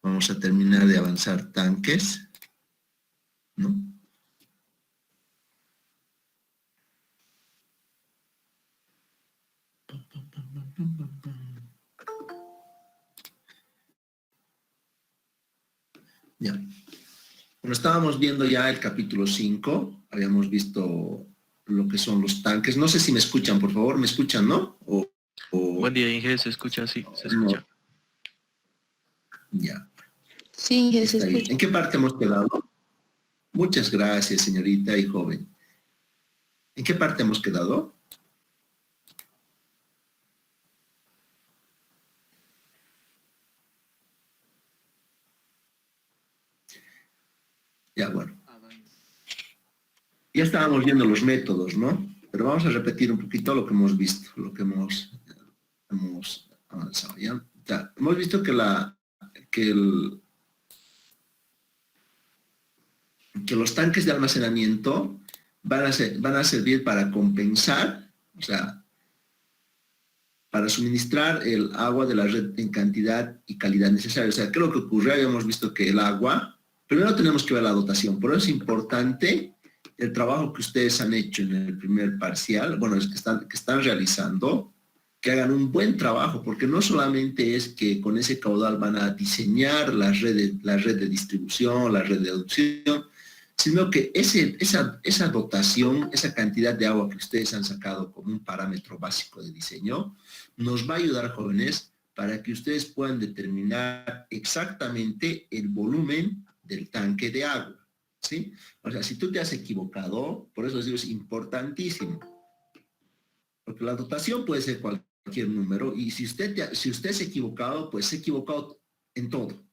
Vamos a terminar de avanzar tanques, ¿no? Ya. Bueno, estábamos viendo ya el capítulo 5, habíamos visto lo que son los tanques. No sé si me escuchan, por favor, ¿me escuchan, no? Buen día, Inge, se escucha, sí, se no. escucha. Ya, Sí, se está bien. escucha. ¿En qué parte hemos quedado? Muchas gracias, señorita y joven. ¿En qué parte hemos quedado? Ya, bueno. Ya estábamos viendo los métodos, ¿no? Pero vamos a repetir un poquito lo que hemos visto, lo que hemos avanzado, ¿ya? Ya, hemos visto que los tanques de almacenamiento van a servir para compensar, o sea, para suministrar el agua de la red en cantidad y calidad necesaria. O sea, ¿qué es lo que ocurre? Habíamos visto que el agua, primero tenemos que ver la dotación, por eso es importante el trabajo que ustedes han hecho en el primer parcial, bueno, es que están realizando, que hagan un buen trabajo, porque no solamente es que con ese caudal van a diseñar la red de distribución, la red de adducción, sino que esa dotación, esa cantidad de agua que ustedes han sacado como un parámetro básico de diseño, nos va a ayudar, jóvenes, para que ustedes puedan determinar exactamente el volumen del tanque de agua, ¿sí? O sea, si tú te has equivocado, por eso les digo, es importantísimo, porque la dotación puede ser cualquier número, y si usted se ha equivocado, pues se ha equivocado en todo.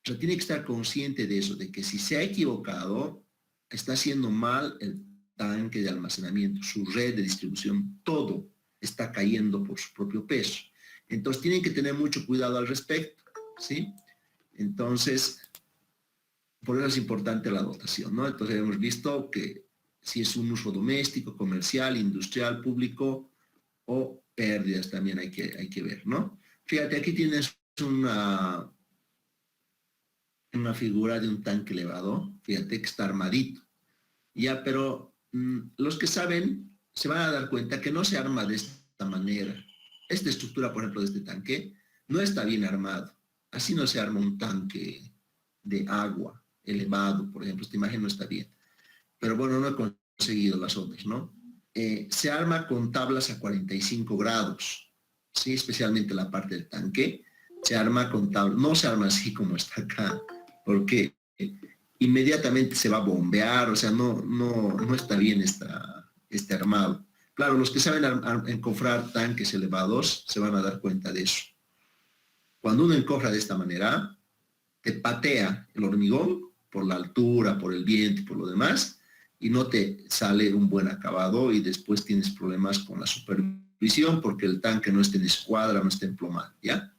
O sea, tiene que estar consciente de eso, de que si se ha equivocado, está haciendo mal el tanque de almacenamiento, su red de distribución, todo está cayendo por su propio peso. Entonces, tienen que tener mucho cuidado al respecto, ¿sí? Entonces, por eso es importante la dotación, ¿no? Entonces, hemos visto que si es un uso doméstico, comercial, industrial, público o pérdidas también hay que ver, ¿no? Fíjate, aquí tienes una figura de un tanque elevado, fíjate que está armadito. Ya, pero los que saben se van a dar cuenta que no se arma de esta manera. Esta estructura, por ejemplo, de este tanque, no está bien armado. Así no se arma un tanque de agua elevado, por ejemplo. Esta imagen no está bien. Pero bueno, no he conseguido las otras, ¿no? Se arma con tablas a 45 grados, ¿sí? Especialmente la parte del tanque. Se arma con tablas, no se arma así como está acá, porque inmediatamente se va a bombear, o sea, no está bien este armado. Claro, los que saben encofrar tanques elevados se van a dar cuenta de eso. Cuando uno encofra de esta manera, te patea el hormigón por la altura, por el viento y por lo demás, y no te sale un buen acabado y después tienes problemas con la supervisión porque el tanque no está en escuadra, no está emplomado, ¿ya?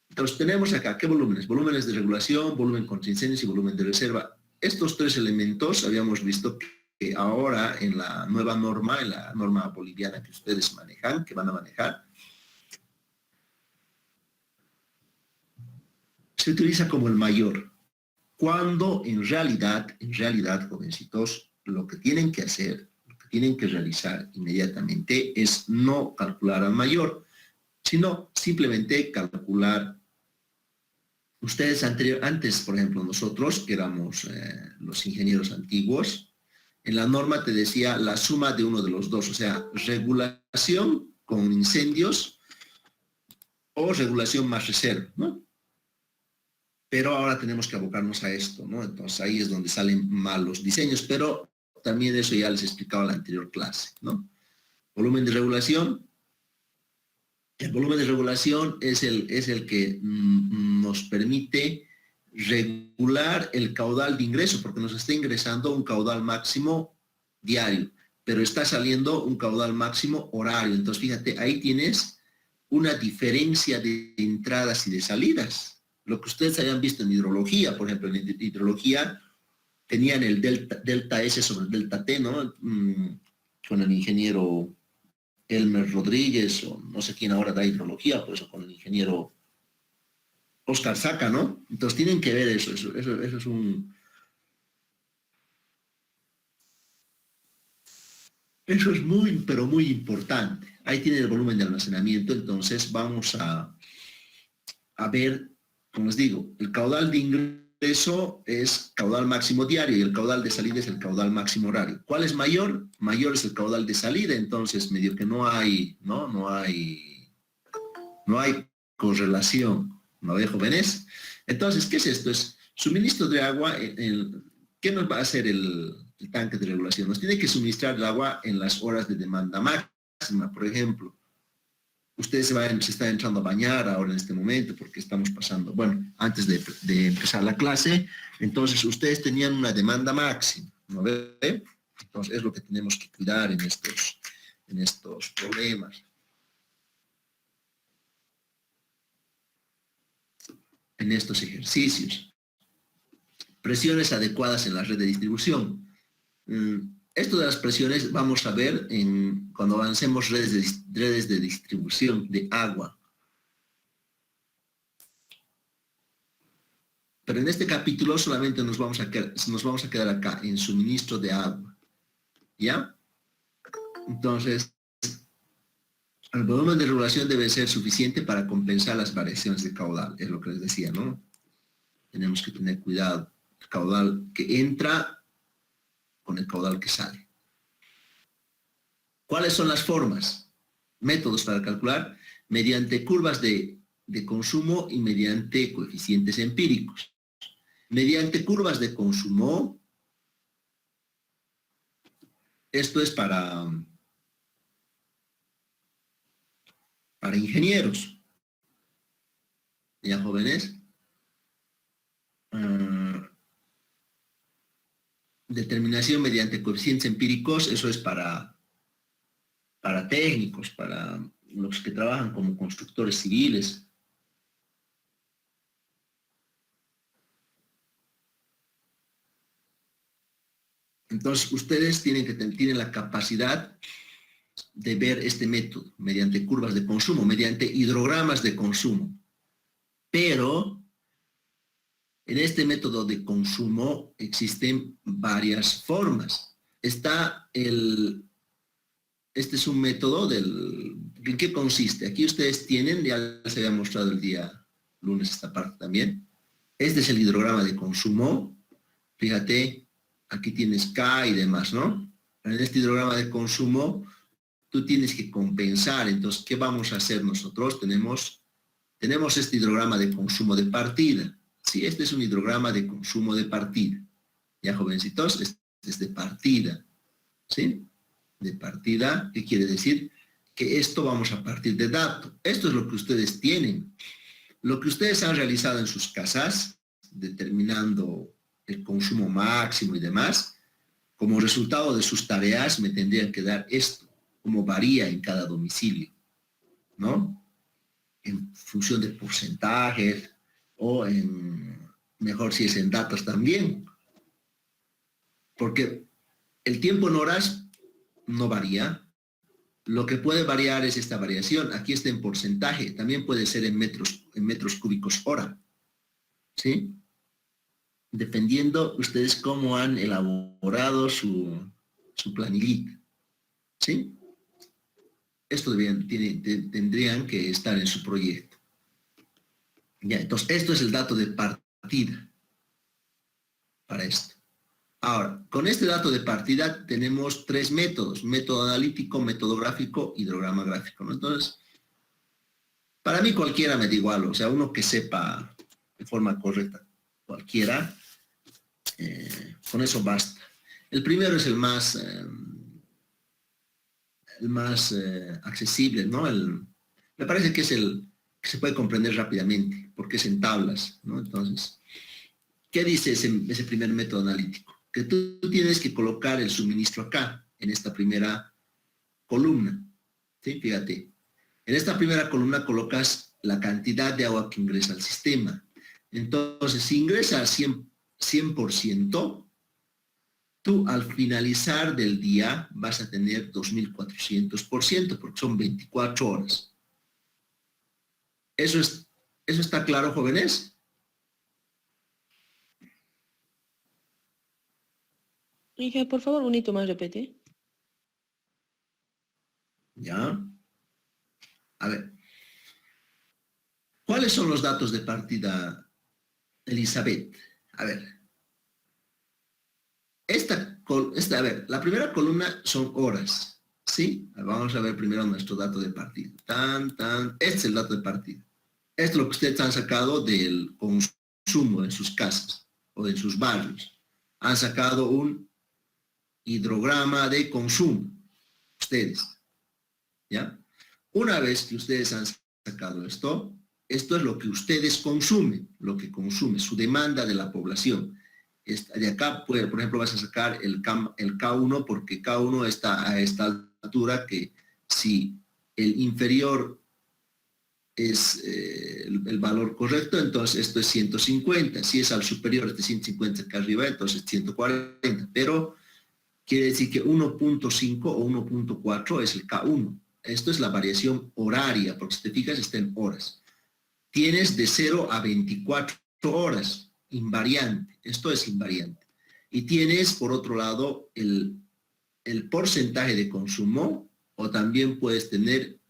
Entonces tenemos acá, ¿qué volúmenes? Volúmenes de regulación, volumen contra incendios y volumen de reserva. Estos tres elementos habíamos visto que ahora en la nueva norma, en la norma boliviana que ustedes manejan, que van a manejar, se utiliza como el mayor. Cuando en realidad, jovencitos, lo que tienen que hacer, lo que tienen que realizar inmediatamente es no calcular al mayor, sino simplemente calcular. Ustedes antes, por ejemplo, nosotros, que éramos los ingenieros antiguos, en la norma te decía la suma de uno de los dos, o sea, regulación con incendios o regulación más reserva, ¿no? Pero ahora tenemos que abocarnos a esto, ¿no? Entonces ahí es donde salen mal los diseños, pero también eso ya les explicaba en la anterior clase, ¿no? Volumen de regulación. El volumen de regulación es el que nos permite regular el caudal de ingreso, porque nos está ingresando un caudal máximo diario, pero está saliendo un caudal máximo horario. Entonces, fíjate, ahí tienes una diferencia de entradas y de salidas. Lo que ustedes hayan visto en hidrología, por ejemplo, en hidrología tenían el delta S sobre el delta T, ¿no? Con el ingeniero Elmer Rodríguez, o no sé quién ahora da hidrología, por eso con el ingeniero Oscar saca, ¿no? Entonces tienen que ver eso es un... Eso es muy, pero muy importante. Ahí tiene el volumen de almacenamiento, entonces vamos a ver, como les digo, el caudal de ingreso es caudal máximo diario y el caudal de salida es el caudal máximo horario. ¿Cuál es mayor? Mayor es el caudal de salida, entonces medio que no hay correlación, ¿no ve, jóvenes? Entonces, ¿qué es esto? Es suministro de agua, ¿qué nos va a hacer el tanque de regulación? Nos tiene que suministrar el agua en las horas de demanda máxima, por ejemplo. Ustedes se están entrando a bañar ahora en este momento porque estamos pasando, bueno, antes de empezar la clase, entonces ustedes tenían una demanda máxima, ¿no ve? Entonces es lo que tenemos que cuidar en estos problemas. En estos ejercicios. Presiones adecuadas en la red de distribución. Esto de las presiones vamos a ver cuando avancemos redes de distribución de agua. Pero en este capítulo solamente nos vamos a quedar acá, en suministro de agua. ¿Ya? Entonces, el volumen de regulación debe ser suficiente para compensar las variaciones de caudal. Es lo que les decía, ¿no? Tenemos que tener cuidado. El caudal que entra con el caudal que sale. ¿Cuáles son las formas? Métodos para calcular mediante curvas de consumo y mediante coeficientes empíricos. Mediante curvas de consumo, esto es para ingenieros. ¿Ya, jóvenes? Determinación mediante coeficientes empíricos, eso es para técnicos, para los que trabajan como constructores civiles. Entonces, ustedes tienen la capacidad de ver este método mediante curvas de consumo, mediante hidrogramas de consumo. Pero en este método de consumo existen varias formas. Este es un método ¿en qué consiste? Aquí ustedes tienen, ya les había mostrado el día lunes esta parte también. Este es el hidrograma de consumo. Fíjate, aquí tienes K y demás, ¿no? En este hidrograma de consumo, tú tienes que compensar. Entonces, ¿qué vamos a hacer nosotros? Tenemos este hidrograma de consumo de partida. Sí, este es un hidrograma de consumo de partida. Ya, jovencitos, este es de partida. ¿Sí? De partida, ¿qué quiere decir? Que esto vamos a partir de dato. Esto es lo que ustedes tienen. Lo que ustedes han realizado en sus casas, determinando el consumo máximo y demás, como resultado de sus tareas me tendrían que dar esto, como varía en cada domicilio, ¿no? En función de porcentajes o mejor si es en datos también. Porque el tiempo en horas no varía. Lo que puede variar es esta variación. Aquí está en porcentaje. También puede ser en metros cúbicos hora. ¿Sí? Dependiendo ustedes cómo han elaborado su planillita. ¿Sí? Esto tendrían que estar en su proyecto. Ya, entonces, esto es el dato de partida para esto. Ahora, con este dato de partida tenemos tres métodos: método analítico, método gráfico, hidrograma gráfico, ¿no? Entonces, para mí cualquiera me da igual, o sea, uno que sepa de forma correcta, cualquiera, con eso basta. El primero es el más accesible, ¿no? Me parece que es el que se puede comprender rápidamente, porque es en tablas, ¿no? Entonces, ¿qué dice ese primer método analítico? Que tú tienes que colocar el suministro acá, en esta primera columna, ¿sí? Fíjate, en esta primera columna colocas la cantidad de agua que ingresa al sistema. Entonces, si ingresa al 100%, tú al finalizar del día vas a tener 2.400%, porque son 24 horas. Eso es ¿Eso está claro, jóvenes? Inge, por favor, un hito más repite. Ya. A ver. ¿Cuáles son los datos de partida, Elizabeth? A ver. A ver, la primera columna son horas, ¿sí? Vamos a ver primero nuestro dato de partida. Este es el dato de partida. Esto es lo que ustedes han sacado del consumo en sus casas o en sus barrios. Han sacado un hidrograma de consumo, ustedes, ¿ya? Una vez que ustedes han sacado esto es lo que ustedes consumen, su demanda de la población. De acá, por ejemplo, vas a sacar el K1 porque K1 está a esta altura que si el inferior es el valor correcto, entonces esto es 150. Si es al superior, este 150 acá arriba, entonces 140. Pero quiere decir que 1.5 o 1.4 es el K1. Esto es la variación horaria, porque si te fijas está en horas. Tienes de 0 a 24 horas. Invariante, esto es invariante. Y tienes, por otro lado, el porcentaje de consumo, o también puedes tener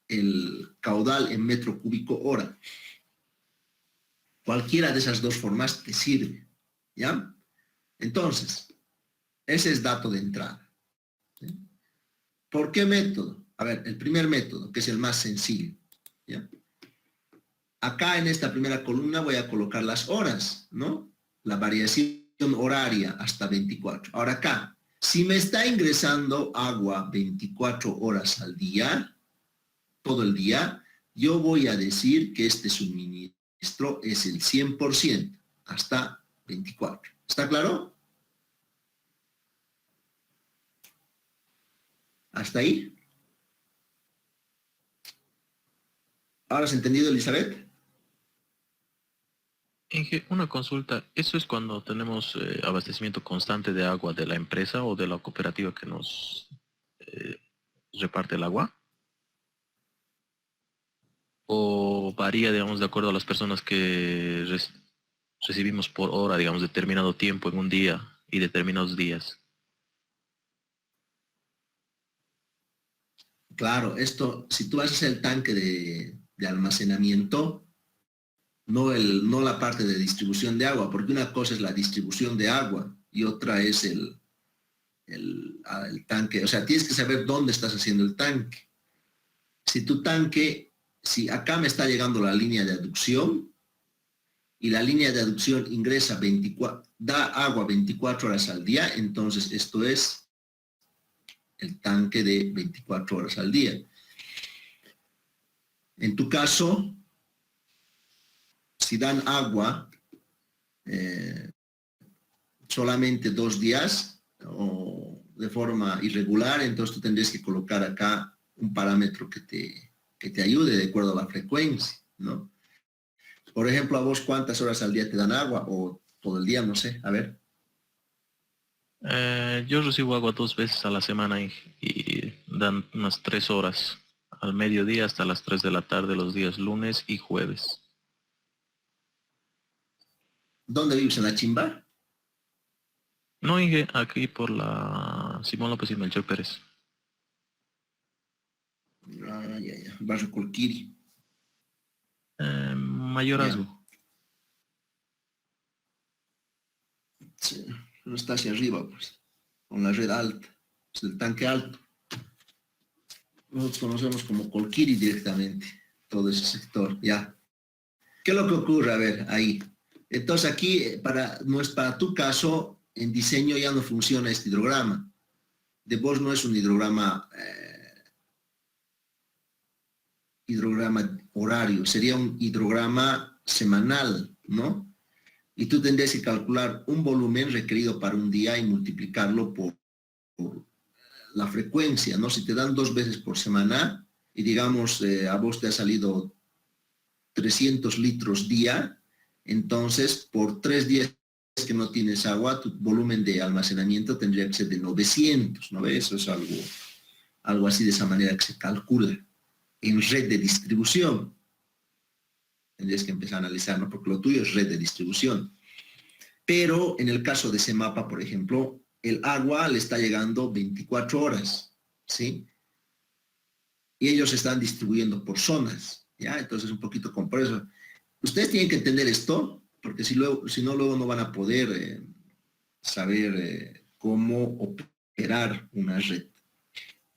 el caudal en metro cúbico hora. Cualquiera de esas dos formas te sirve, ¿ya? Entonces, ese es dato de entrada. ¿Sí? ¿Por qué método? A ver, el primer método, que es el más sencillo, ¿ya? Acá en esta primera columna voy a colocar las horas, ¿no? La variación horaria hasta 24. Ahora acá, si me está ingresando agua 24 horas al día, todo el día, yo voy a decir que este suministro es el 100% hasta 24. ¿Está claro? ¿Hasta ahí? ¿Ahora has entendido, Elizabeth? Inge, una consulta. ¿Eso es cuando tenemos abastecimiento constante de agua de la empresa o de la cooperativa que nos reparte el agua? ¿O varía, digamos, de acuerdo a las personas que recibimos por hora, digamos, determinado tiempo en un día y determinados días? Claro, esto, si tú haces el tanque de almacenamiento, no la parte de distribución de agua, porque una cosa es la distribución de agua y otra es el tanque. O sea, tienes que saber dónde estás haciendo el tanque. Si acá me está llegando la línea de aducción y la línea de aducción ingresa da agua 24 horas al día, entonces esto es el tanque de 24 horas al día. En tu caso, si dan agua solamente 2 días o de forma irregular, entonces tú tendrías que colocar acá un parámetro que te ayude de acuerdo a la frecuencia, ¿no? Por ejemplo, a vos, ¿cuántas horas al día te dan agua? O todo el día, no sé, a ver. Yo recibo agua 2 veces a la semana y dan unas 3 horas al mediodía hasta las 3 de la tarde los días lunes y jueves. ¿Dónde vives? ¿En la Chimba? No, Inge, aquí por la Simón López y Melchor Pérez. Ah, ya. Barrio Colquiri. Mayorazgo. Ya. Sí, no está hacia arriba, pues, con la red alta, es el tanque alto. Nosotros conocemos como Colquiri directamente, todo ese sector, ya. ¿Qué es lo que ocurre? A ver, ahí. Entonces aquí, para tu caso, en diseño ya no funciona este hidrograma. De vos no es un hidrograma horario, sería un hidrograma semanal, ¿no? Y tú tendrías que calcular un volumen requerido para un día y multiplicarlo por la frecuencia, ¿no? Si te dan 2 veces por semana y digamos a vos te ha salido 300 litros día, entonces por 3 días que no tienes agua, tu volumen de almacenamiento tendría que ser de 900, ¿no ves? Eso es algo así de esa manera que se calcula en red de distribución. tendrías que empezar a analizar, ¿no? Porque lo tuyo es red de distribución. Pero en el caso de CEMAPA, por ejemplo, el agua le está llegando 24 horas, ¿sí? Y ellos están distribuyendo por zonas, ¿ya? Entonces un poquito por eso. Ustedes tienen que entender esto, porque si no, luego no van a poder saber cómo operar una red,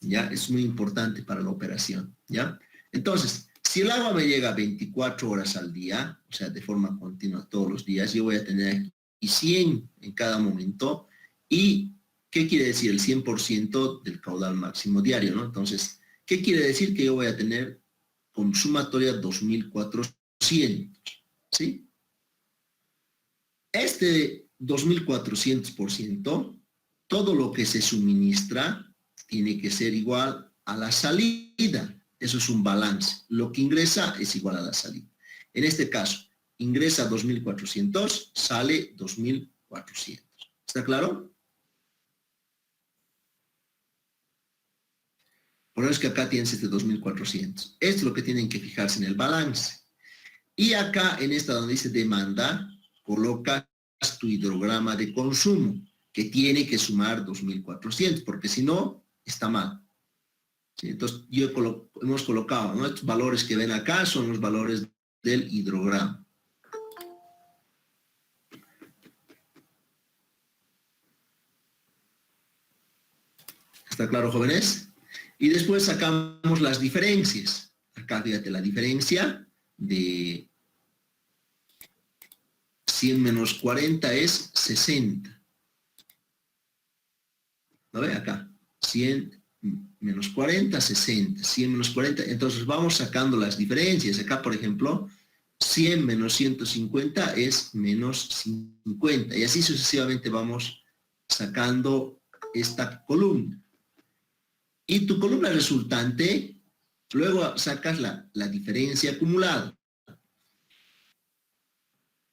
¿ya? Es muy importante para la operación, ¿ya? Entonces, si el agua me llega 24 horas al día, o sea, de forma continua todos los días, yo voy a tener aquí 100 en cada momento. ¿Y qué quiere decir? El 100% del caudal máximo diario, ¿no? Entonces, ¿qué quiere decir? Que yo voy a tener con sumatoria 2.400, ¿sí? Este 2.400%, todo lo que se suministra tiene que ser igual a la salida. Eso es un balance. Lo que ingresa es igual a la salida. En este caso, ingresa 2.400, sale 2.400. ¿Está claro? Por eso es que acá tienes este 2.400. Esto es lo que tienen que fijarse en el balance. Y acá, en esta donde dice demanda, colocas tu hidrograma de consumo, que tiene que sumar 2.400, porque si no, está mal. ¿Sí? Entonces, hemos colocado, ¿no? Estos valores que ven acá son los valores del hidrograma. ¿Está claro, jóvenes? Y después sacamos las diferencias. Acá, fíjate, la diferencia de 100 menos 40 es 60. ¿Lo ve acá? 100 menos 40, 60. 100 menos 40. Entonces vamos sacando las diferencias. Acá, por ejemplo, 100 menos 150 es menos 50. Y así sucesivamente vamos sacando esta columna. Y tu columna resultante, luego sacas la diferencia acumulada.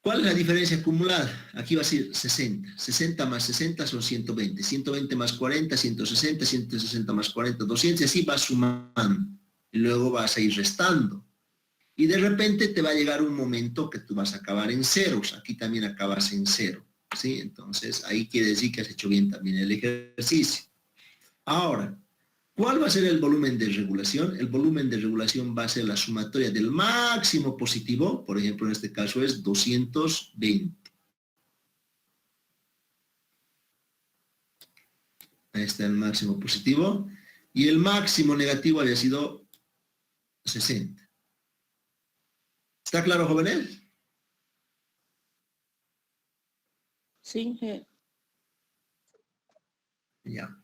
¿Cuál es la diferencia acumulada? Aquí va a ser 60. 60 más 60 son 120. 120 más 40, 160. 160 más 40, 200. Y así vas sumando. Y luego vas a ir restando. Y de repente te va a llegar un momento que tú vas a acabar en ceros. Aquí también acabas en cero, ¿sí? Entonces, ahí quiere decir que has hecho bien también el ejercicio. Ahora, ¿cuál va a ser el volumen de regulación? El volumen de regulación va a ser la sumatoria del máximo positivo, por ejemplo, en este caso es 220. Ahí está el máximo positivo. Y el máximo negativo había sido 60. ¿Está claro, jóvenes? Sí. Ya.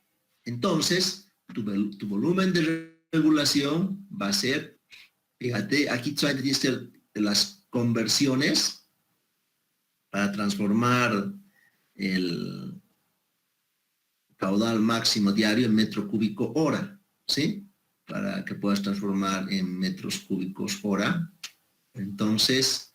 Entonces, tu volumen de regulación va a ser, fíjate, aquí solamente tienes que hacer las conversiones para transformar el caudal máximo diario en metro cúbico hora, ¿sí? Para que puedas transformar en metros cúbicos hora. Entonces,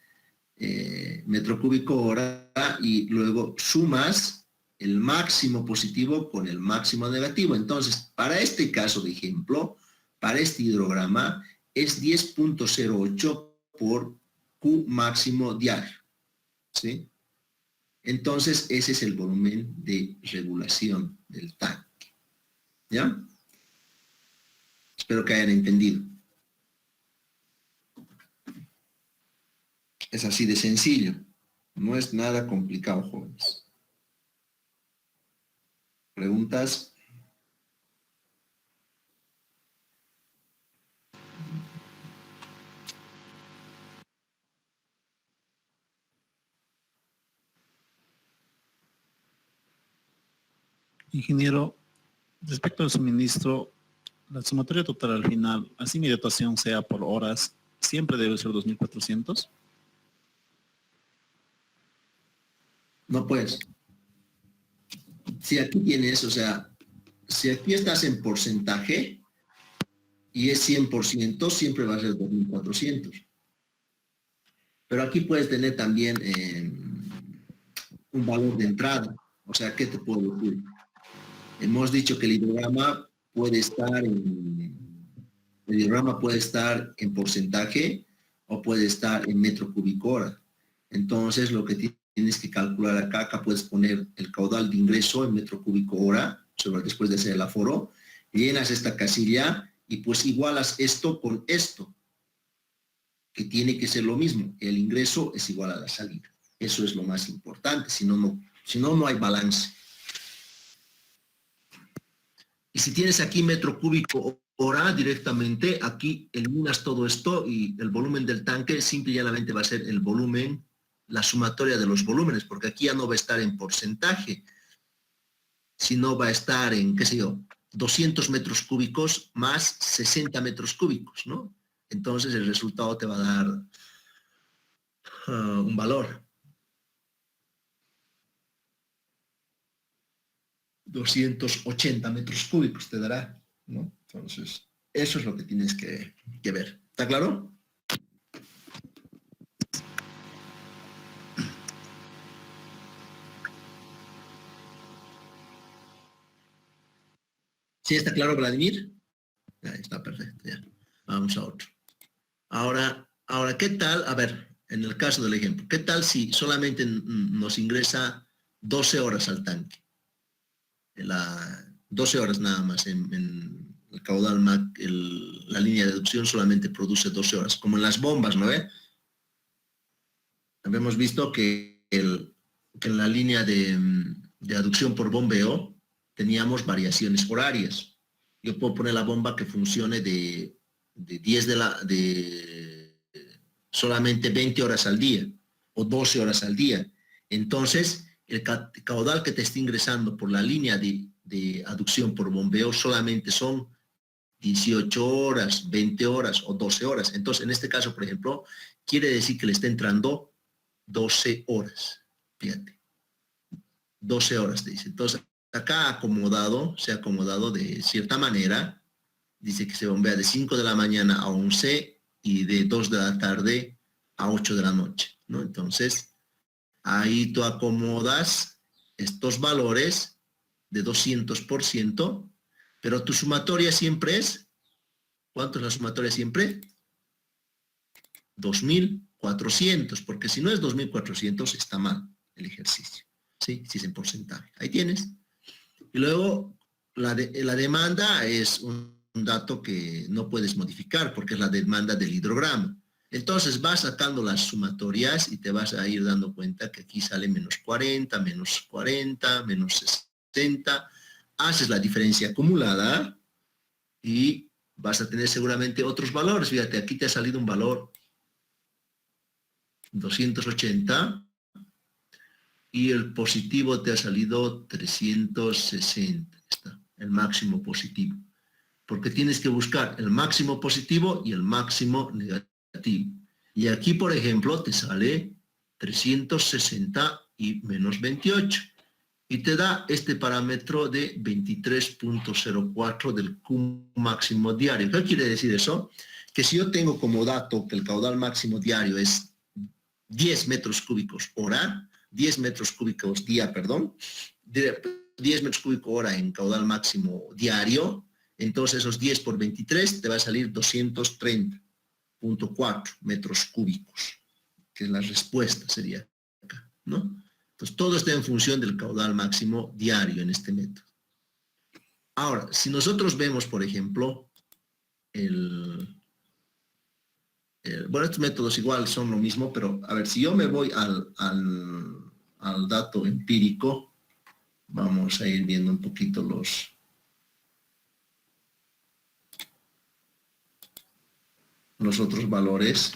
metro cúbico hora y luego sumas el máximo positivo con el máximo negativo. Entonces, para este caso de ejemplo, para este hidrograma, es 10.08 por Q máximo diario, ¿sí? Entonces, ese es el volumen de regulación del tanque, ¿ya? Espero que hayan entendido. Es así de sencillo. No es nada complicado, jóvenes. ¿Preguntas? Ingeniero, respecto al suministro, la sumatoria total al final, así mi dotación sea por horas, ¿siempre debe ser 2.400? No puedes. Si aquí tienes, o sea, si aquí estás en porcentaje y es 100%, siempre va a ser 2.400. Pero aquí puedes tener también un valor de entrada. O sea, ¿qué te puedo decir? Hemos dicho que el hidrograma puede estar en porcentaje o puede estar en metro cúbico hora. Entonces, lo que tienes que calcular acá puedes poner el caudal de ingreso en metro cúbico hora, después de hacer el aforo, llenas esta casilla y pues igualas esto con esto, que tiene que ser lo mismo. El ingreso es igual a la salida. Eso es lo más importante, si no, no hay balance. Y si tienes aquí metro cúbico hora directamente, aquí eliminas todo esto y el volumen del tanque simple y llanamente va a ser el volumen, la sumatoria de los volúmenes, porque aquí ya no va a estar en porcentaje, sino va a estar en, qué sé yo, 200 metros cúbicos más 60 metros cúbicos, ¿no? Entonces el resultado te va a dar un valor. 280 metros cúbicos te dará, ¿no? Entonces, eso es lo que tienes que ver. ¿Está claro? ¿Sí está claro, Vladimir? Ahí está, perfecto, ya. Vamos a otro. Ahora, ¿qué tal? A ver, en el caso del ejemplo, ¿qué tal si solamente nos ingresa 12 horas al tanque? 12 horas nada más en el caudal MAC, la línea de deducción solamente produce 12 horas, como en las bombas, ¿no ve? Habíamos visto que en la línea de aducción por bombeo teníamos variaciones horarias. Yo puedo poner la bomba que funcione de solamente 20 horas al día o 12 horas al día. Entonces, el caudal que te está ingresando por la línea de aducción por bombeo solamente son 18 horas, 20 horas o 12 horas. Entonces, en este caso, por ejemplo, quiere decir que le está entrando 12 horas. Fíjate. 12 horas, te dice. Entonces, acá se ha acomodado de cierta manera. Dice que se bombea de 5 de la mañana a 11 y de 2 de la tarde a 8 de la noche, ¿no? Entonces, ahí tú acomodas estos valores de 200%, pero tu sumatoria siempre es, ¿cuánto es la sumatoria siempre? 2.400, porque si no es 2.400 está mal el ejercicio, ¿sí? Si es en porcentaje. Ahí tienes. Y luego la demanda es un dato que no puedes modificar porque es la demanda del hidrograma. Entonces vas sacando las sumatorias y te vas a ir dando cuenta que aquí sale menos 40, menos 40, menos 60. Haces la diferencia acumulada y vas a tener seguramente otros valores. Fíjate, aquí te ha salido un valor 280 y el positivo te ha salido 360. Está, el máximo positivo. Porque tienes que buscar el máximo positivo y el máximo negativo. Y aquí, por ejemplo, te sale 360 y menos 28. Y te da este parámetro de 23.04 del Q máximo diario. ¿Qué quiere decir eso? Que si yo tengo como dato que el caudal máximo diario es 10 metros cúbicos hora, 10 metros cúbicos día, perdón, 10 metros cúbicos hora en caudal máximo diario, entonces esos 10 por 23 te va a salir 230.4 metros cúbicos, que es la respuesta sería acá, ¿no? Entonces todo está en función del caudal máximo diario en este método. Ahora, si nosotros vemos, por ejemplo, bueno, estos métodos igual son lo mismo, pero a ver, si yo me voy al dato empírico, vamos a ir viendo un poquito los otros valores.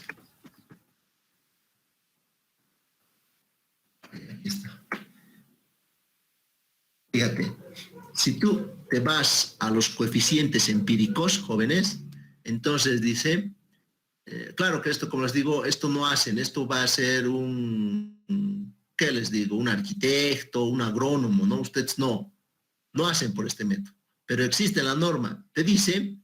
Aquí está. Fíjate, si tú te vas a los coeficientes empíricos, jóvenes, entonces dice, claro que esto, como les digo, esto no hacen, esto va a ser ¿qué les digo? Un arquitecto, un agrónomo, ¿no? Ustedes no hacen por este método, pero existe la norma. Te dice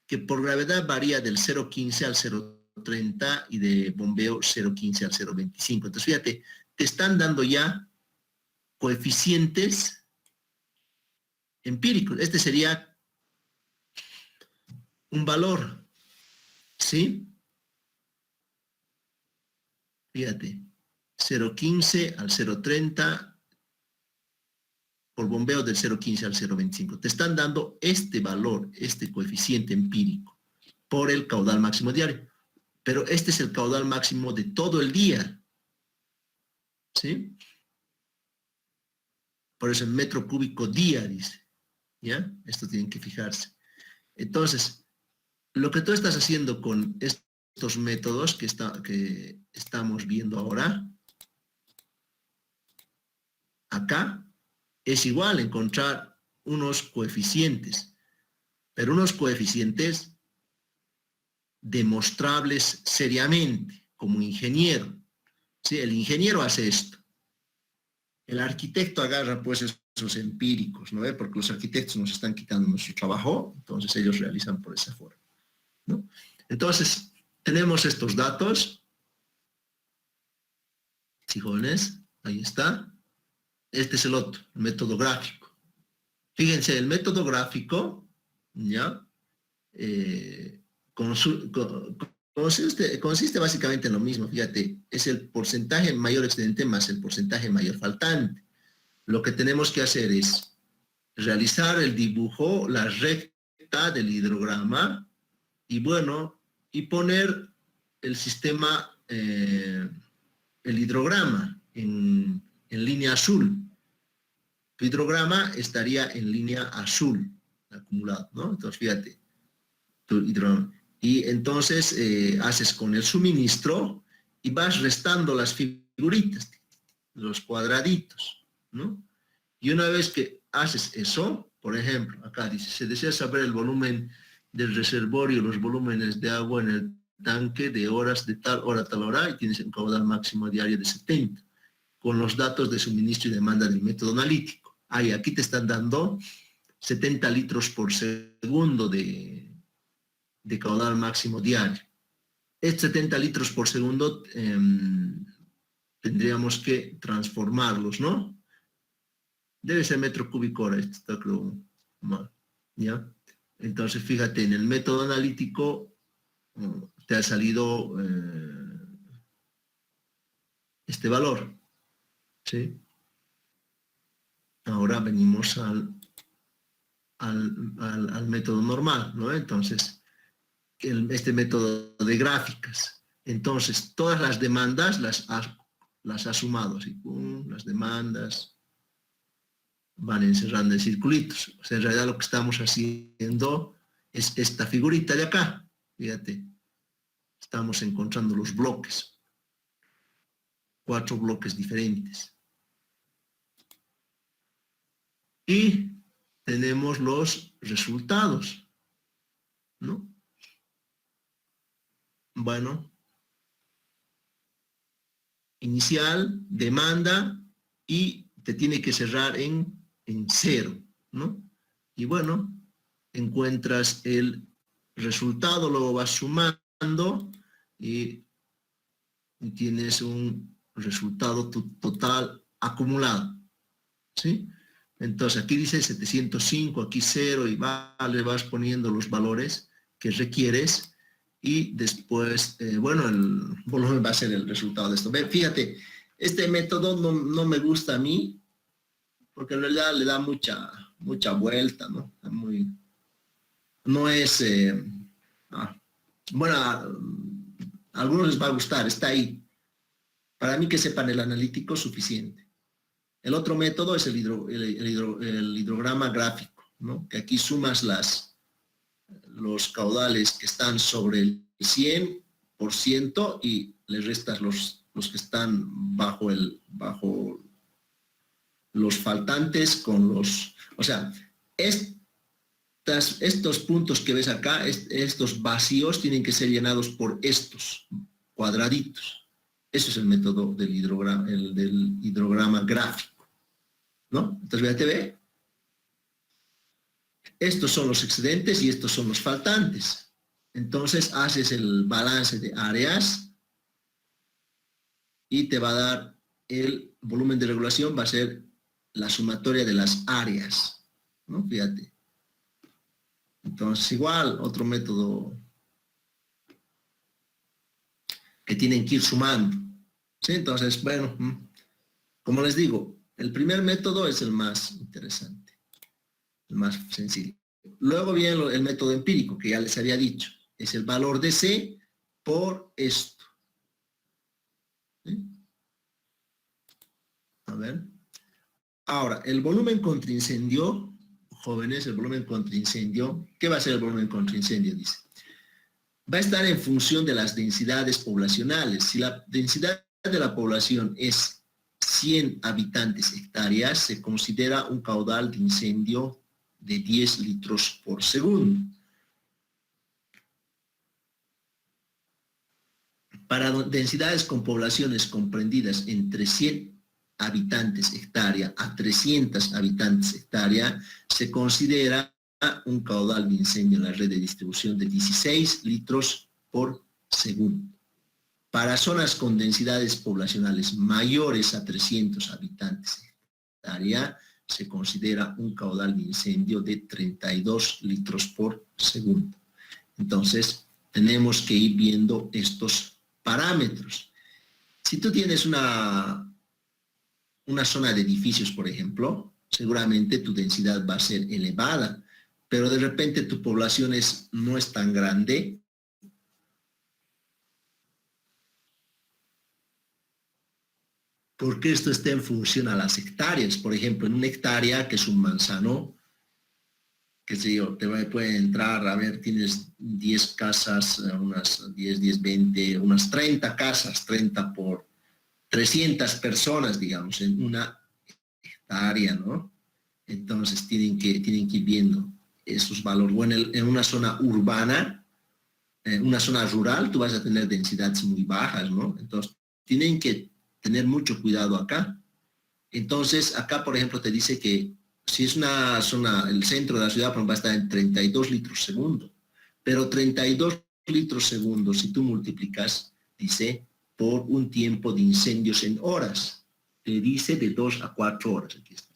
que por gravedad varía del 0.15 al 0.30 y de bombeo 0.15 al 0.25. Entonces, fíjate, te están dando ya coeficientes empíricos. Este sería un valor, ¿sí? Fíjate, 0,15 al 0,30 por bombeo del 0,15 al 0,25. Te están dando este valor, este coeficiente empírico, por el caudal máximo diario. Pero este es el caudal máximo de todo el día. ¿Sí? Por eso el metro cúbico día, dice. ¿Ya? Esto tienen que fijarse. Entonces, lo que tú estás haciendo con estos métodos que estamos viendo ahora, acá, es igual encontrar unos coeficientes, pero unos coeficientes demostrables seriamente, como ingeniero. ¿Sí? El ingeniero hace esto. El arquitecto agarra pues esos empíricos, ¿no? Porque los arquitectos nos están quitando nuestro trabajo, entonces ellos realizan por esa forma, ¿no? Entonces, tenemos estos datos. Sí, jóvenes, ahí está. Este es el otro, el método gráfico. Fíjense, el método gráfico, ¿ya? Consiste básicamente en lo mismo, fíjate, es el porcentaje mayor excedente más el porcentaje mayor faltante. Lo que tenemos que hacer es realizar el dibujo, la recta del hidrograma, y bueno, y poner el sistema, el hidrograma en línea azul. Tu hidrograma estaría en línea azul, acumulado, ¿no? Entonces, fíjate, tu hidrograma. Y entonces haces con el suministro y vas restando las figuritas, los cuadraditos, ¿no? Y una vez que haces eso, por ejemplo, acá dice, se desea saber el volumen del reservorio, los volúmenes de agua en el tanque de horas de tal hora a tal hora, y tienes un caudal máximo diario de 70, con los datos de suministro y demanda del método analítico. Ahí, aquí te están dando 70 litros por segundo de caudal máximo diario. Estos 70 litros por segundo tendríamos que transformarlos, ¿no? Debe ser metro cúbico hora, esto está creo mal, ¿ya? Entonces, fíjate, en el método analítico te ha salido este valor, ¿sí? Ahora venimos al método normal, ¿no? Entonces, este método de gráficas. Entonces, todas las demandas las ha sumado, así, las demandas van encerrando en circulitos. O sea, en realidad lo que estamos haciendo es esta figurita de acá. Fíjate, estamos encontrando los bloques. 4 bloques diferentes. Y tenemos los resultados, ¿no? Bueno, inicial, demanda, y te tiene que cerrar en 0, ¿no? Y bueno, encuentras el resultado, luego vas sumando y tienes un resultado total acumulado, ¿sí? Entonces aquí dice 705, aquí 0, y le vas poniendo los valores que requieres, y después, bueno, el volumen va a ser el resultado de esto. Ve, fíjate, este método no me gusta a mí, porque en realidad le da mucha vuelta, ¿no? No es, bueno, a algunos les va a gustar, está ahí. Para mí que sepan el analítico es suficiente. El otro método es el hidrograma gráfico, ¿no? Que aquí sumas los caudales que están sobre el 100% y le restas los que están bajo los faltantes con los... O sea, estos puntos que ves acá, estos vacíos, tienen que ser llenados por estos cuadraditos. Eso es el método del hidrograma gráfico, ¿no? Entonces, fíjate, ve. Estos son los excedentes y estos son los faltantes. Entonces, haces el balance de áreas y te va a dar el volumen de regulación, va a ser la sumatoria de las áreas, ¿no? Fíjate. Entonces, igual, otro método que tienen que ir sumando, ¿Sí? Entonces, bueno, como les digo, el primer método es el más interesante, el más sencillo. Luego viene el método empírico, que ya les había dicho. Es el valor de C por esto. ¿Sí? A ver. Ahora, el volumen contra incendio, jóvenes, el volumen contra incendio, ¿qué va a ser el volumen contra incendio? Dice. Va a estar en función de las densidades poblacionales. Si la densidad de la población es 100 habitantes hectáreas, se considera un caudal de incendio de 10 litros por segundo. Para densidades con poblaciones comprendidas entre 100 habitantes hectárea a 300 habitantes hectárea, se considera un caudal de incendio en la red de distribución de 16 litros por segundo. Para zonas con densidades poblacionales mayores a 300 habitantes hectárea, se considera un caudal de incendio de 32 litros por segundo. Entonces, tenemos que ir viendo estos parámetros. Si tú tienes una zona de edificios, por ejemplo, seguramente tu densidad va a ser elevada, pero de repente tu población no es tan grande, porque esto está en función a las hectáreas. Por ejemplo, en una hectárea, que es un manzano, qué sé yo, puede entrar, a ver, tienes 10 casas, unas 10, 20, unas 30 casas, 30 por 300 personas, digamos, en una hectárea, ¿no? Entonces tienen que ir viendo esos valores. Bueno, en una zona urbana, una zona rural, tú vas a tener densidades muy bajas, ¿no? Entonces, tienen que tener mucho cuidado acá. Entonces, acá, por ejemplo, te dice que si es una zona, el centro de la ciudad, va a estar en 32 litros segundo. Pero 32 litros segundo, si tú multiplicas, dice, por un tiempo de incendios en horas. Te dice de 2 a 4 horas. Aquí está.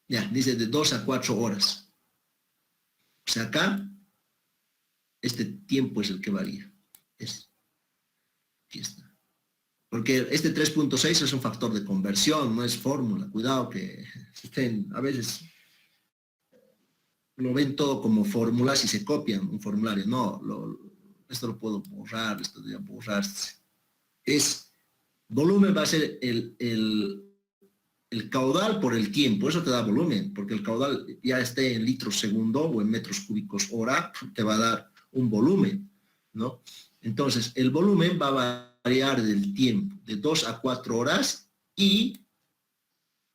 Ya, dice de 2 a 4 horas. O sea, acá, este tiempo es el que varía. Aquí está. Porque este 3.6 es un factor de conversión, no es fórmula. Cuidado que a veces lo ven todo como fórmulas y se copian un formulario. No, esto lo puedo borrar, esto debe borrarse. Volumen va a ser el caudal por el tiempo, eso te da volumen, porque el caudal ya esté en litros segundo o en metros cúbicos hora, te va a dar un volumen, ¿no? Entonces, el volumen va a variar del tiempo, de 2 a 4 horas, y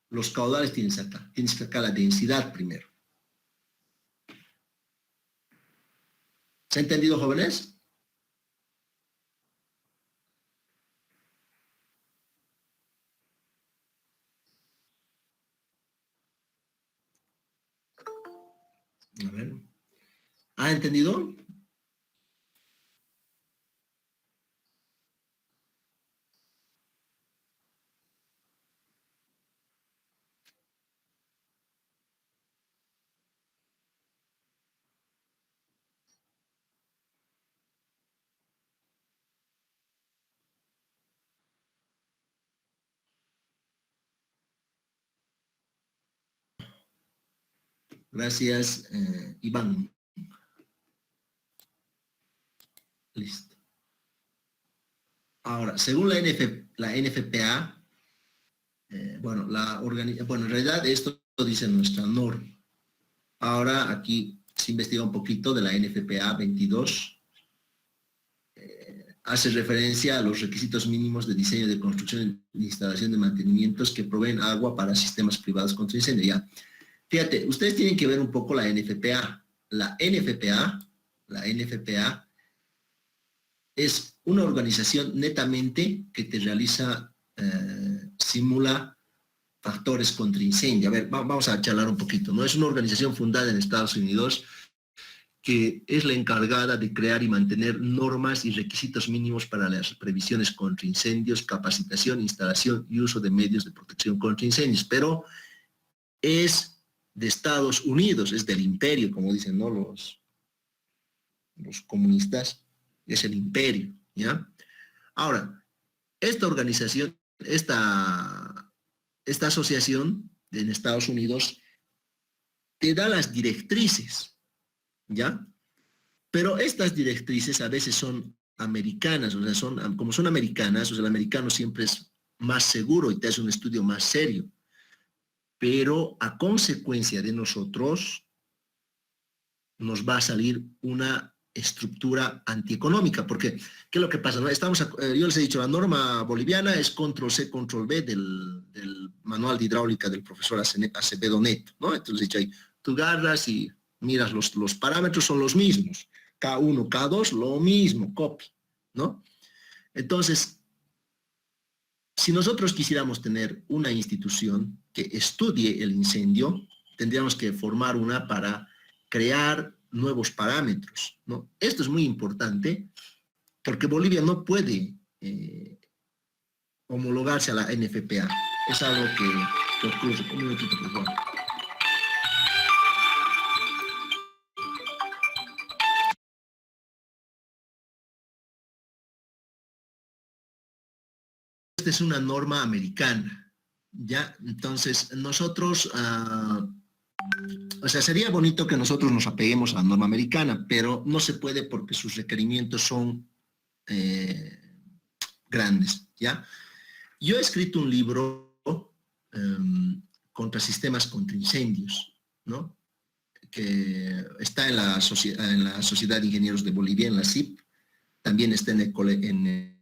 los caudales tienes acá. Tienes que sacar la densidad primero. ¿Se ha entendido, jóvenes? A ver. ¿Ha entendido? Gracias, Iván. Listo. Ahora, según la NFPA, bueno, en realidad esto dice nuestra norma. Ahora aquí se investiga un poquito de la NFPA 22. Hace referencia a los requisitos mínimos de diseño de construcción e instalación de mantenimientos que proveen agua para sistemas privados contra incendio. Ya. Fíjate, ustedes tienen que ver un poco la NFPA. La NFPA es una organización netamente que te realiza, simula factores contra incendio. A ver, vamos a charlar un poquito, ¿no? Es una organización fundada en Estados Unidos que es la encargada de crear y mantener normas y requisitos mínimos para las previsiones contra incendios, capacitación, instalación y uso de medios de protección contra incendios, pero es de Estados Unidos, es del imperio, como dicen, ¿no? Los comunistas, es el imperio, ¿ya? Ahora, esta organización, esta asociación en Estados Unidos te da las directrices, ¿ya? Pero estas directrices a veces son americanas, o sea, como son americanas, o sea, el americano siempre es más seguro y te hace un estudio más serio. Pero a consecuencia de nosotros, nos va a salir una estructura antieconómica, porque ¿qué es lo que pasa? ¿No? Yo les he dicho, la norma boliviana es control-C, control-V del manual de hidráulica del profesor Acevedo Neto, ¿no? Entonces he dicho ahí, tú agarras y miras, los parámetros son los mismos, K1, K2, lo mismo, copy, ¿no? Entonces, si nosotros quisiéramos tener una institución que estudie el incendio, tendríamos que formar una para crear nuevos parámetros, ¿no? Esto es muy importante porque Bolivia no puede homologarse a la NFPA. Es algo que ocurre. Un minutito, por favor. Esta es una norma americana, ¿ya? Entonces, nosotros... o sea, sería bonito que nosotros nos apeguemos a la norma americana, pero no se puede porque sus requerimientos son grandes, ¿ya? Yo he escrito un libro contra sistemas contra incendios, ¿no? Que está en la Sociedad de Ingenieros de Bolivia, en la SIP, también está en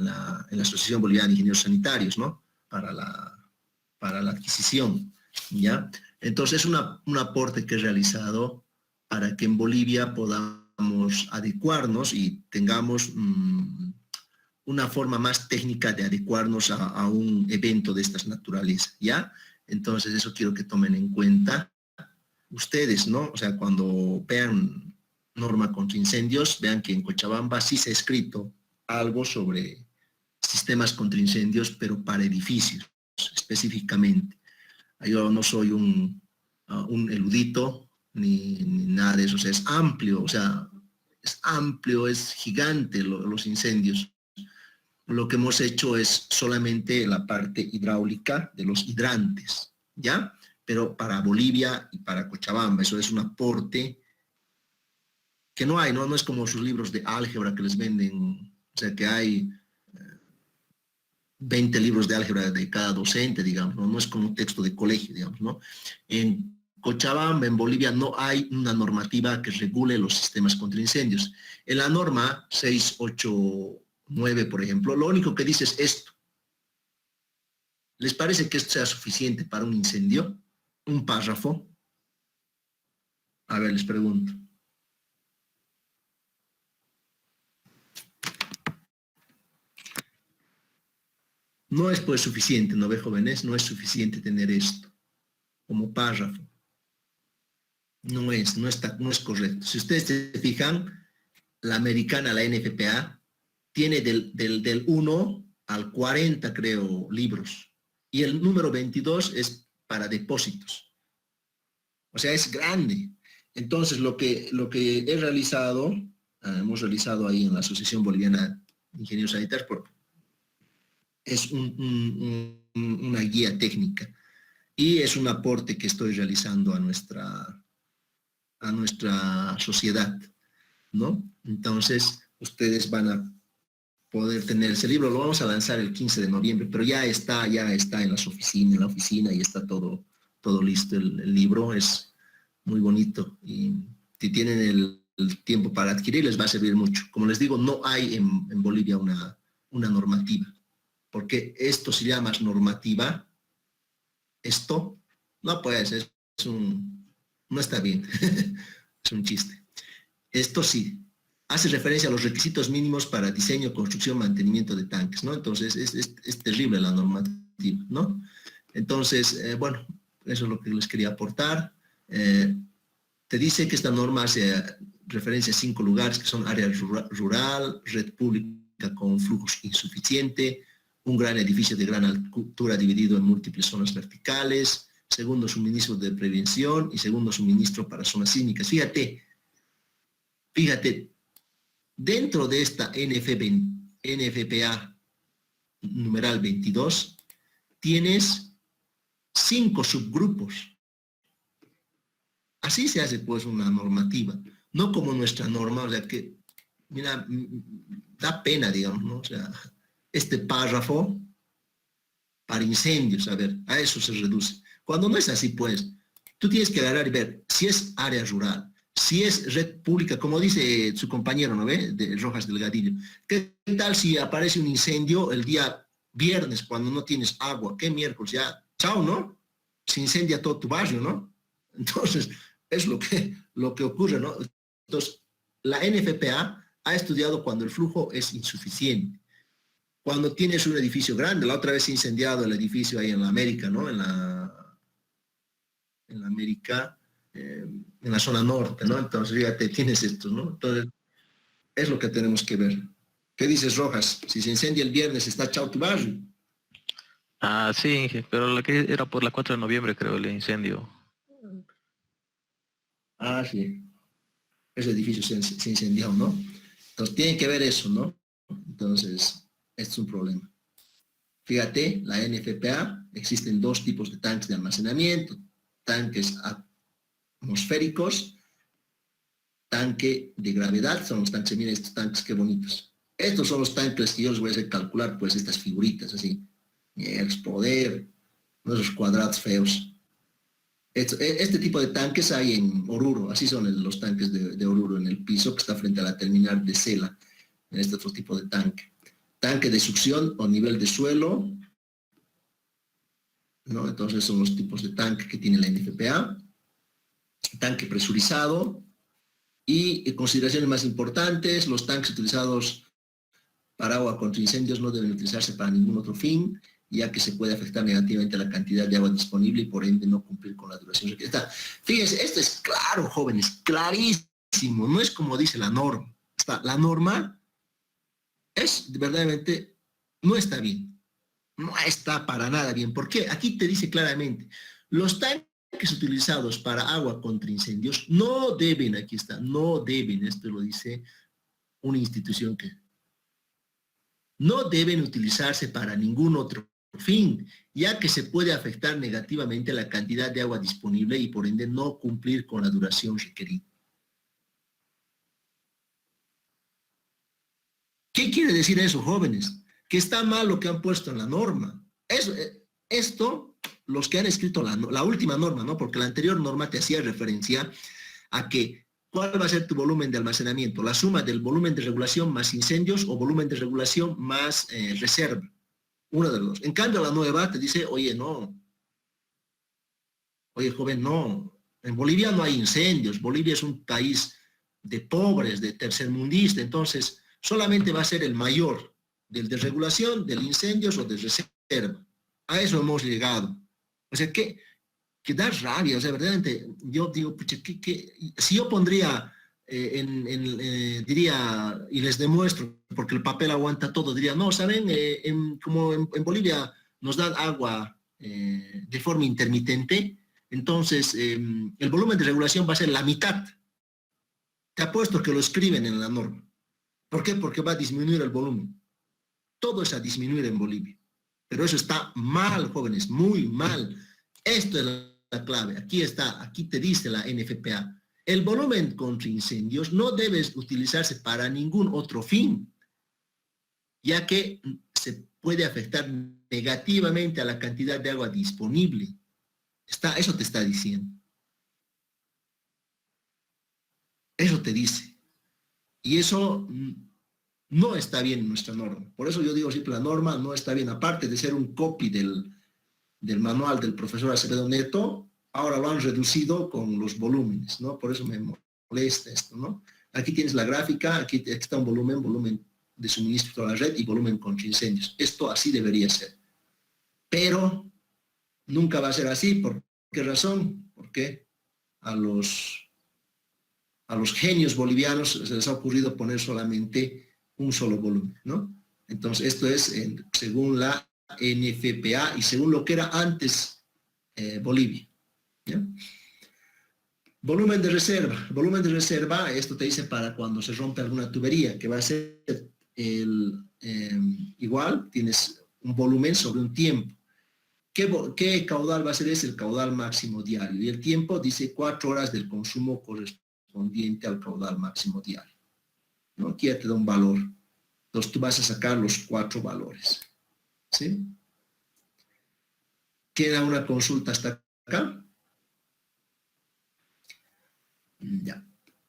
la Asociación Boliviana de Ingenieros Sanitarios, ¿no? Para la adquisición, ¿ya? Entonces es un aporte que he realizado para que en Bolivia podamos adecuarnos y tengamos una forma más técnica de adecuarnos a un evento de estas naturalezas, ¿ya? Entonces eso quiero que tomen en cuenta ustedes, ¿no? O sea, cuando vean norma contra incendios, vean que en Cochabamba sí se ha escrito algo sobre sistemas contra incendios, pero para edificios específicamente. Yo no soy un erudito ni nada de eso, o sea, es amplio, es gigante los incendios. Lo que hemos hecho es solamente la parte hidráulica de los hidrantes, ¿ya? Pero para Bolivia y para Cochabamba, eso es un aporte que no hay, ¿no? No es como sus libros de álgebra que les venden, o sea, que hay 20 libros de álgebra de cada docente, digamos, ¿no? No es como un texto de colegio, digamos, ¿no? En Cochabamba, en Bolivia, no hay una normativa que regule los sistemas contra incendios. En la norma 689, por ejemplo, lo único que dice es esto. ¿Les parece que esto sea suficiente para un incendio? Un párrafo. A ver, les pregunto. No es pues suficiente, ¿no ve, jóvenes? No es suficiente tener esto como párrafo. No es correcto. Si ustedes se fijan, la americana, la NFPA, tiene del 1 al 40, creo, libros. Y el número 22 es para depósitos. O sea, es grande. Entonces, lo que he realizado, hemos realizado ahí en la Asociación Boliviana de Ingenieros Sanitarios, es una guía técnica y es un aporte que estoy realizando a nuestra sociedad, ¿no? Entonces, ustedes van a poder tener ese libro. Lo vamos a lanzar el 15 de noviembre, pero ya está en la oficina y está todo listo. El libro es muy bonito y si tienen el tiempo para adquirir, les va a servir mucho. Como les digo, no hay en Bolivia una normativa, porque esto se llama normativa. Esto no puede ser, no está bien, es un chiste. Esto sí, hace referencia a los requisitos mínimos para diseño, construcción, mantenimiento de tanques, ¿no? Entonces, es terrible la normativa, ¿no? Entonces, bueno, eso es lo que les quería aportar. Te dice que esta norma hace referencia a 5 lugares, que son área rural, red pública con flujos insuficiente, un gran edificio de gran altura dividido en múltiples zonas verticales, segundo suministro de prevención y segundo suministro para zonas sísmicas. Fíjate, dentro de esta NFPA numeral 22, tienes 5 subgrupos. Así se hace pues una normativa, no como nuestra norma, o sea que, mira, da pena, digamos, ¿no? O sea, este párrafo para incendios, a ver, a eso se reduce. Cuando no es así, pues, tú tienes que agarrar y ver si es área rural, si es red pública, como dice su compañero, ¿no ve? De Rojas Delgadillo. ¿Qué tal si aparece un incendio el día viernes cuando no tienes agua? ¿Qué miércoles? Ya, chao, ¿no? Se incendia todo tu barrio, ¿no? Entonces, es lo que ocurre, ¿no? Entonces, la NFPA ha estudiado cuando el flujo es insuficiente. Cuando tienes un edificio grande, la otra vez se ha incendiado el edificio ahí en la América, ¿no? En la América, en la zona norte, ¿no? Entonces, fíjate, tienes esto, ¿no? Entonces, es lo que tenemos que ver. ¿Qué dices, Rojas? Si se incendia el viernes, está chao tu barrio. Ah, sí, pero la que era por la 4 de noviembre, creo, el incendio. Ah, sí. Ese edificio se incendió, ¿no? Entonces, tiene que ver eso, ¿no? Entonces, este es un problema. Fíjate, la NFPA, existen 2 tipos de tanques de almacenamiento, tanques atmosféricos, tanque de gravedad, son los tanques, miren estos tanques, qué bonitos. Estos son los tanques que yo les voy a hacer calcular, pues, estas figuritas, así. El poder, esos cuadrados feos. Este tipo de tanques hay en Oruro, así son los tanques de Oruro, en el piso que está frente a la terminal de Cela, en este otro tipo de tanque. Tanque de succión o nivel de suelo, ¿no? Entonces son los tipos de tanque que tiene la NFPA. Tanque presurizado y consideraciones más importantes, los tanques utilizados para agua contra incendios no deben utilizarse para ningún otro fin, ya que se puede afectar negativamente la cantidad de agua disponible y por ende no cumplir con la duración requerida. Fíjense, esto es claro, jóvenes, clarísimo, no es como dice la norma. La norma es verdaderamente, no está bien, no está para nada bien. ¿Por qué? Aquí te dice claramente, los tanques utilizados para agua contra incendios no deben, aquí está, no deben, esto lo dice una institución que no deben utilizarse para ningún otro fin, ya que se puede afectar negativamente la cantidad de agua disponible y por ende no cumplir con la duración requerida. ¿Qué quiere decir eso, jóvenes? Que está mal lo que han puesto en la norma. Esto, los que han escrito la última norma, ¿no? Porque la anterior norma te hacía referencia a que ¿cuál va a ser tu volumen de almacenamiento? La suma del volumen de regulación más incendios o volumen de regulación más reserva. Uno de los dos. En cambio, la nueva te dice, oye, no. Oye, joven, no. En Bolivia no hay incendios. Bolivia es un país de pobres, de tercermundista. Entonces, solamente va a ser el mayor del de regulación, del incendios o de reserva. A eso hemos llegado. O sea, que da rabia. O sea, verdaderamente, yo digo, pucha, si yo pondría, diría, y les demuestro, porque el papel aguanta todo, diría, no, ¿saben? Como en Bolivia nos dan agua de forma intermitente, entonces el volumen de regulación va a ser la mitad. Te apuesto que lo escriben en la norma. ¿Por qué? Porque va a disminuir el volumen. Todo es a disminuir en Bolivia. Pero eso está mal, jóvenes, muy mal. Esto es la clave. Aquí está, aquí te dice la NFPA. El volumen contra incendios no debe utilizarse para ningún otro fin, ya que se puede afectar negativamente a la cantidad de agua disponible. Eso te está diciendo. Eso te dice. Y eso no está bien en nuestra norma. Por eso yo digo siempre, la norma no está bien. Aparte de ser un copy del manual del profesor Acevedo Neto, ahora lo han reducido con los volúmenes, ¿no? Por eso me molesta esto, ¿no? Aquí tienes la gráfica, aquí está un volumen de suministro a la red y volumen contra incendios. Esto así debería ser. Pero nunca va a ser así. ¿Por qué razón? Porque a los genios bolivianos se les ha ocurrido poner solamente un solo volumen, ¿no? Entonces, esto es según la NFPA y según lo que era antes Bolivia. ¿Ya? Volumen de reserva. Volumen de reserva, esto te dice para cuando se rompe alguna tubería, que va a ser igual, tienes un volumen sobre un tiempo. ¿Qué caudal va a ser? Es el caudal máximo diario. Y el tiempo dice 4 horas del consumo correspondiente al caudal máximo diario. ¿No? Aquí ya te da un valor. Entonces tú vas a sacar los 4 valores. ¿Sí? ¿Queda una consulta hasta acá? Ya.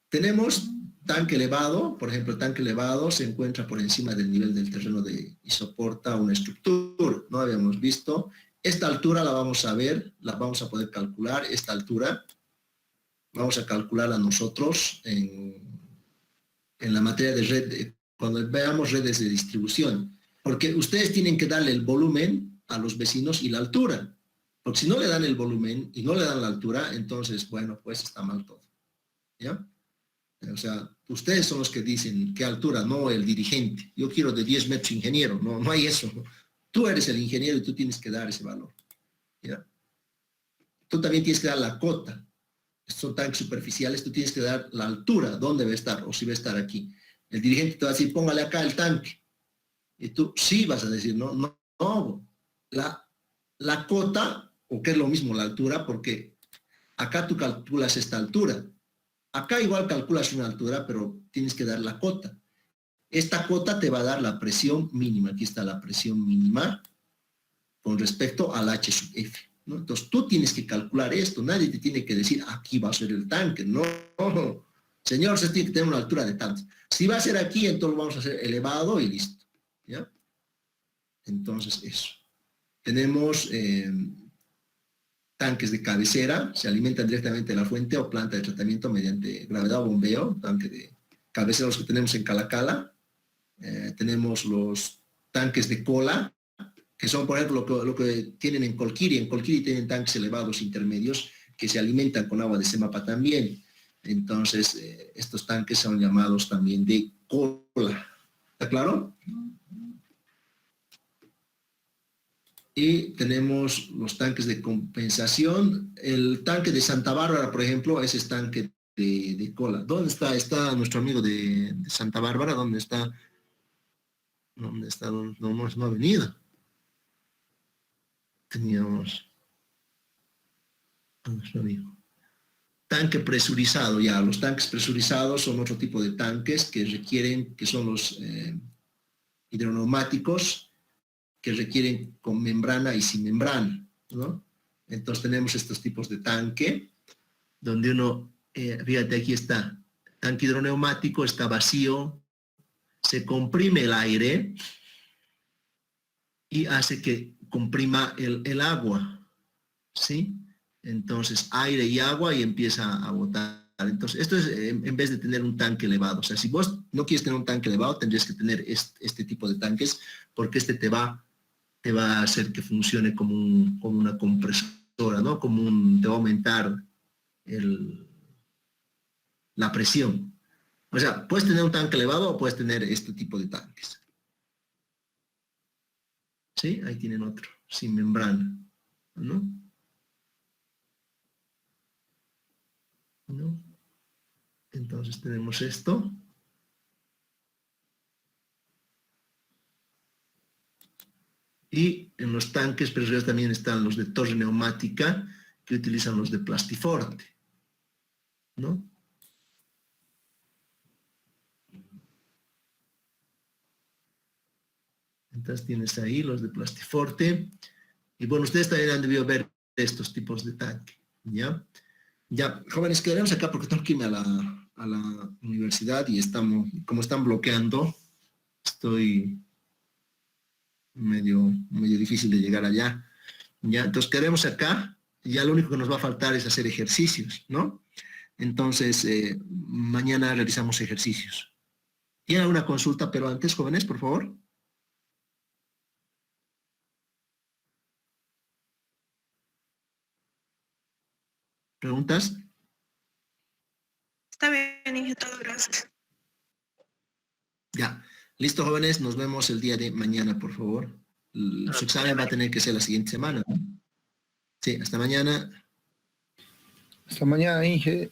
Tenemos tanque elevado, por ejemplo, el tanque elevado se encuentra por encima del nivel del terreno y soporta una estructura, ¿no? Habíamos visto. Esta altura la vamos a ver, la vamos a poder calcular, esta altura. Vamos a calcularla nosotros en la materia de red, cuando veamos redes de distribución. Porque ustedes tienen que darle el volumen a los vecinos y la altura. Porque si no le dan el volumen y no le dan la altura, entonces, bueno, pues está mal todo. ¿Ya? O sea, ustedes son los que dicen qué altura, no el dirigente. Yo quiero de 10 metros ingeniero, no hay eso. Tú eres el ingeniero y tú tienes que dar ese valor. ¿Ya? Tú también tienes que dar la cota. Estos son tanques superficiales, tú tienes que dar la altura, dónde va a estar, o si va a estar aquí. El dirigente te va a decir, póngale acá el tanque. Y tú sí vas a decir, no. La cota, o que es lo mismo la altura, porque acá tú calculas esta altura. Acá igual calculas una altura, pero tienes que dar la cota. Esta cota te va a dar la presión mínima. Aquí está la presión mínima con respecto al H sub F, ¿no? Entonces tú tienes que calcular esto. Nadie te tiene que decir, aquí va a ser el tanque. No, señor, se tiene que tener una altura de tanto. Si va a ser aquí, entonces lo vamos a hacer elevado y listo. ¿Ya? Entonces eso. Tenemos tanques de cabecera, se alimentan directamente de la fuente o planta de tratamiento mediante gravedad o bombeo, tanque de cabecera los que tenemos en Calacala. Tenemos los tanques de cola, que son, por ejemplo, lo que tienen en Colquiri. En Colquiri tienen tanques elevados intermedios que se alimentan con agua de Semapa también. Entonces, estos tanques son llamados también de cola. ¿Está claro? Y tenemos los tanques de compensación. El tanque de Santa Bárbara, por ejemplo, ese es tanque de cola. ¿Dónde está? Está nuestro amigo de Santa Bárbara. ¿Dónde está? ¿Dónde está? No ha venido. Teníamos a nuestro amigo. Tanque presurizado, ya. Los tanques presurizados son otro tipo de tanques que requieren, que son los hidroneumáticos, que requieren con membrana y sin membrana, ¿no? Entonces tenemos estos tipos de tanque, donde uno, fíjate, aquí está, tanque hidroneumático, está vacío, se comprime el aire y hace que comprima el agua, ¿sí? Entonces aire y agua y empieza a botar. Entonces esto es en vez de tener un tanque elevado. O sea, si vos no quieres tener un tanque elevado, tendrías que tener este tipo de tanques, porque este te va a hacer que funcione como una compresora, ¿no? Te va a aumentar la presión. O sea, puedes tener un tanque elevado o puedes tener este tipo de tanques. ¿Sí? Ahí tienen otro, sin membrana, ¿no? ¿No? Entonces tenemos esto. Y en los tanques presurizados también están los de torre neumática, que utilizan los de Plastiforte, ¿no? Entonces tienes ahí los de Plastiforte. Y bueno, ustedes también han debido ver estos tipos de tanque, ¿ya? Ya, jóvenes, quedaremos acá porque tengo que irme a la universidad y como están bloqueando, estoy medio difícil de llegar allá. Ya, entonces quedaremos acá. Ya lo único que nos va a faltar es hacer ejercicios, ¿no? Entonces, mañana realizamos ejercicios. ¿Tienen alguna consulta, pero antes, jóvenes, por favor? ¿Preguntas? Está bien, ingeniero, gracias. Ya. Listo, jóvenes, nos vemos el día de mañana, por favor. Su examen va a tener que ser la siguiente semana, ¿no? Sí, hasta mañana. Hasta mañana, Inge.